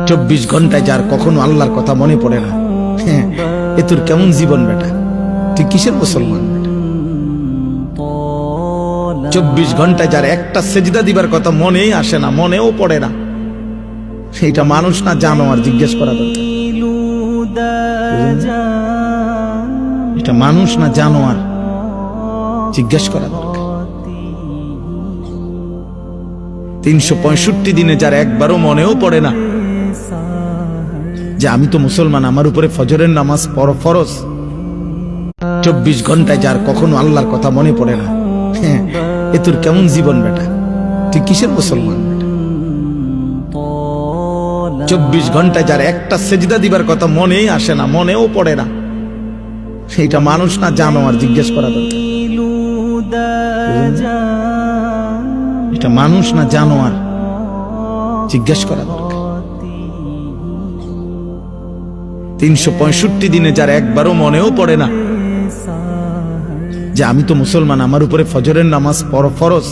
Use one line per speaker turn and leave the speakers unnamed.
24 ঘন্টায় যার কখনো আল্লাহর কথা মনে পড়ে না, এ তোর কেমন জীবন বেটা? তুই কিসের মুসলমান বেটা? 24 ঘন্টায় যার একটা সেজদা দিবার কথা মনেই আসে না, মনেও পড়ে না, এটা মানুষ না জানোয়ার? জিজ্ঞেস করা দরকার। এটা মানুষ না জানোয়ার? জিজ্ঞেস করা দরকার। 365 দিনে যার একবারও মনেও পড়ে না যে আমি তো মুসলমান, আমার উপরে ফজরের নামাজ ফরজ। 24 ঘন্টায় যার কখনো আল্লাহর কথা মনে পড়ে না, এ তোর কেমন জীবন বেটা? তুই কিসের মুসলমান বেটা? 24 ঘন্টায় যার একটা সেজদা দিবার কথা মনেই আসে না, মনেও পড়ে না, এটা মানুষ না জানোয়ার? জিজ্ঞেস করা দরকার। এটা মানুষ না জানোয়ার? জিজ্ঞেস করা দরকার। 365 দিনে যার একবারও মনেও পড়ে না যে আমি তো মুসলমান, আমার উপরে ফজরের নামাজ ফরজ।